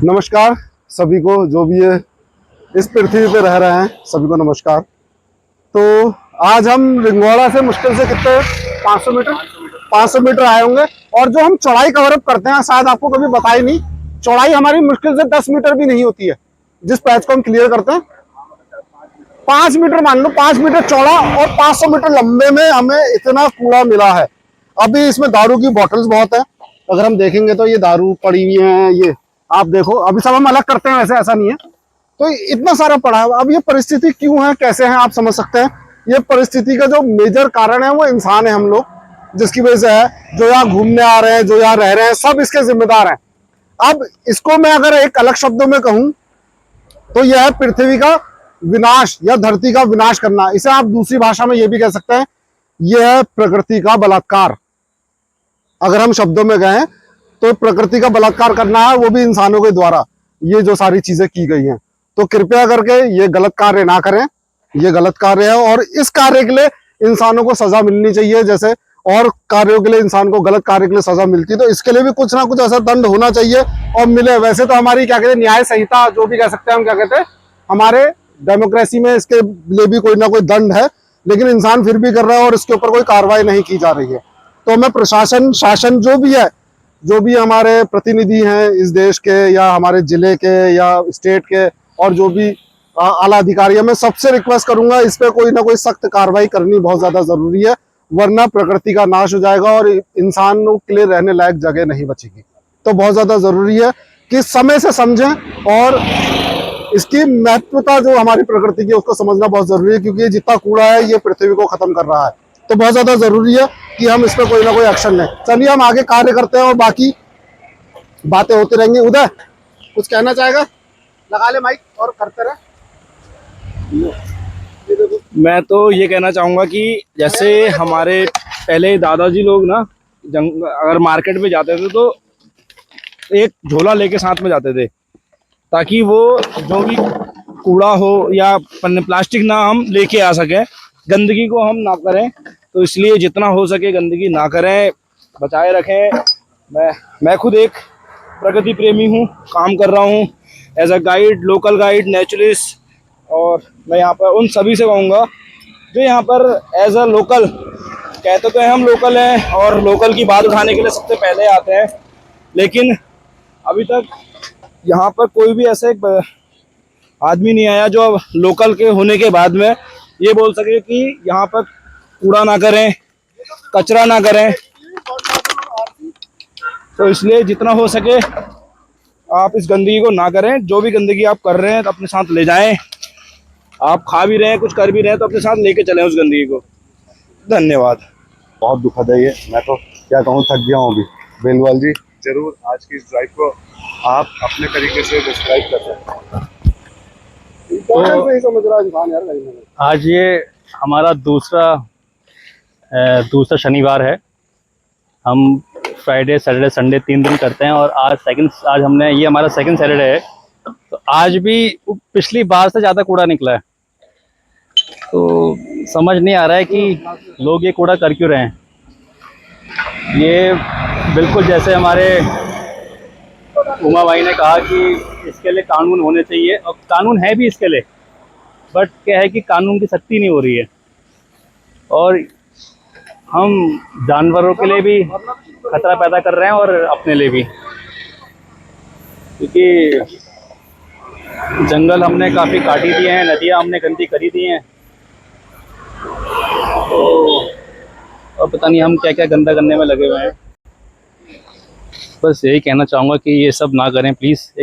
नमस्कार सभी को, जो भी है इस पृथ्वी पे रह रहे हैं सभी को नमस्कार। तो आज हम लिंगोड़ा से मुश्किल से कितने 500 मीटर आए होंगे। और जो हम चौड़ाई कवरअप करते हैं, शायद आपको कभी बताई नहीं, चौड़ाई हमारी मुश्किल से 10 मीटर भी नहीं होती है। जिस पैच को हम क्लियर करते हैं 5 मीटर, मान लो 5 मीटर चौड़ा और 500 मीटर लंबे में हमें इतना कूड़ा मिला है। अभी इसमें दारू की बोतल्स बहुत है, अगर हम देखेंगे तो ये दारू पड़ी हुई है, ये आप देखो, अभी सब हम अलग करते हैं, वैसे ऐसा नहीं है। तो इतना सारा पड़ा है। अब ये परिस्थिति क्यों है, कैसे है, आप समझ सकते हैं। ये परिस्थिति का जो मेजर कारण है वो इंसान है, हम लोग, जिसकी वजह से है। जो यहाँ घूमने आ रहे हैं, जो यहाँ रह रहे हैं, सब इसके जिम्मेदार हैं। अब इसको मैं अगर एक अलग शब्दों में कहूं तो यह है पृथ्वी का विनाश या धरती का विनाश करना। इसे आप दूसरी भाषा में यह भी कह सकते हैं, यह है प्रकृति का बलात्कार। अगर हम शब्दों में गए तो प्रकृति का बलात्कार करना है, वो भी इंसानों के द्वारा ये जो सारी चीजें की गई हैं। तो कृपया करके ये गलत कार्य ना करें, ये गलत कार्य है और इस कार्य के लिए इंसानों को सजा मिलनी चाहिए। जैसे और कार्यों के लिए इंसान को गलत कार्य के लिए सजा मिलती है, तो इसके लिए भी कुछ ना कुछ ऐसा दंड होना चाहिए और मिले। वैसे तो हमारी क्या कहते हैं, न्याय संहिता जो भी कह सकते हैं हम, क्या कहते हैं, हमारे डेमोक्रेसी में इसके लिए भी कोई ना कोई दंड है, लेकिन इंसान फिर भी कर रहा है और इसके ऊपर कोई कार्रवाई नहीं की जा रही है। तो मैं प्रशासन, शासन जो भी है, जो भी हमारे प्रतिनिधि हैं इस देश के या हमारे जिले के या स्टेट के, और जो भी आला अधिकारी है, मैं सबसे रिक्वेस्ट करूंगा इस पे कोई ना कोई सख्त कार्रवाई करनी बहुत ज्यादा जरूरी है, वरना प्रकृति का नाश हो जाएगा और इंसानों के लिए रहने लायक जगह नहीं बचेगी। तो बहुत ज्यादा जरूरी है कि समय से समझें और इसकी महत्वता जो हमारी प्रकृति की उसको समझना बहुत जरूरी है, क्योंकि जितना कूड़ा है ये पृथ्वी को खत्म कर रहा है। तो बहुत ज्यादा जरूरी है कि हम इस पर कोई ना कोई एक्शन लें। चलिए हम आगे कार्य करते हैं और बाकी बातें होती रहेंगी। उदय कुछ कहना चाहेगा? लगा ले माइक और करते रहे। मैं तो ये कहना चाहूँगा कि जैसे हमारे पहले दादाजी लोग ना अगर मार्केट में जाते थे तो एक झोला लेके साथ में जाते थे, ताकि वो जो भी कूड़ा हो या प्लास्टिक ना हम लेके आ सकें, गंदगी को हम ना करें। तो इसलिए जितना हो सके गंदगी ना करें, बचाए रखें। मैं खुद एक प्रकृति प्रेमी हूँ, काम कर रहा हूँ as a guide, local guide, naturalist. और मैं यहाँ पर उन सभी से कहूँगा जो यहाँ पर एज अ लोकल, कहते तो हैं हम लोकल हैं और लोकल की बात उठाने के लिए सबसे पहले आते हैं, लेकिन अभी तक यहाँ पर कोई भी ऐसे आदमी नहीं आया जो लोकल के होने के बाद में ये बोल सके कि यहाँ पर कूड़ा ना करें, कचरा ना करें। तो इसलिए जितना हो सके आप इस गंदगी को ना करें। जो भी गंदगी आप कर रहे हैं तो अपने साथ ले जाएं। आप खा भी रहे हैं, कुछ कर भी रहे हैं, तो अपने साथ लेके चलें उस गंदगी को। धन्यवाद। बहुत दुखद है ये, मैं तो क्या कहूँ, थक गया हूँ अभी। बेलवाल जी जरूर आज की इस ड्राइव को आप अपने तरीके से डिस्क्राइब कर सकते हैं। तो समझ रहा इंसान यार, नहीं। आज ये हमारा दूसरा शनिवार है। हम फ्राइडे, सैटरडे, संडे 3 दिन करते हैं और आज हमने, ये हमारा सेकंड सैटरडे है। तो आज भी पिछली बार से ज़्यादा कूड़ा निकला है। तो समझ नहीं आ रहा है कि लोग ये कूड़ा कर क्यों रहे हैं। ये बिल्कुल जैसे हमारे उमा भाई ने कहा कि इसके लिए कानून होने चाहिए, और कानून है भी इसके लिए, बट क्या है कि कानून की सख्ती नहीं हो रही है। और हम जानवरों के लिए भी खतरा पैदा कर रहे हैं और अपने लिए भी, क्योंकि जंगल हमने काफ़ी काटी दिए हैं, नदियाँ हमने गंदी करी दी हैं। तो और पता नहीं हम क्या क्या गंदा करने में लगे हुए हैं। बस यही कहना चाहूँगा कि ये सब ना करें प्लीज़।